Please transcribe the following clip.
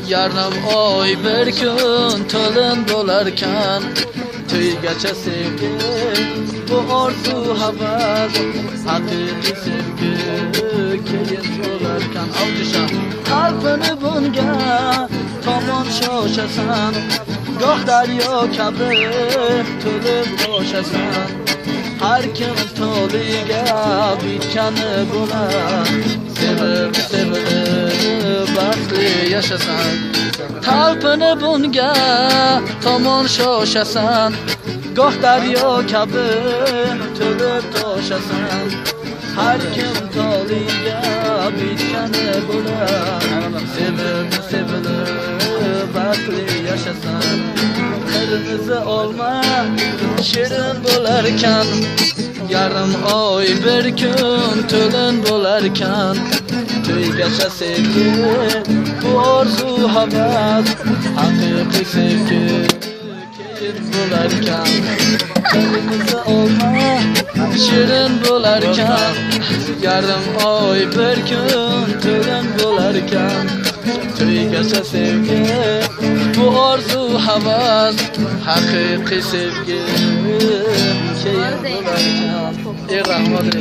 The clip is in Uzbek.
Yarım oy bir kun to'lin bo'larkan, to'ygacha sevgi bu orzu havas, haqiqiy sevgi keyin bo'larkan. Avjisha qalbini bunga tomon sho'shasan, goh daryo kabi to'lib bo'shasan. Har kim to'liga bitgani bo'lar, sevib baxtli yaşasan. Qalbini bunga tomon sho'shasan, goh daryo kabi to'lib to'shasan. Har kim to'liga bitgani bo'lar, sevib baxtli yaşasan. Qirmizi olma shirin bo'larkan, yarım oy bir kun to'lin bo'larkan, to'ygacha sevgi bu orzu havas, haqiqiy sevgi keyin bo'larkan. Qirmizi olma shirin bo'larkan, yarım oy bir kun to'lin bo'larkan, to'ygacha sevgi bu orzu havas, haqiqiy sevgi keyin bo'larkan. Ey rahmat.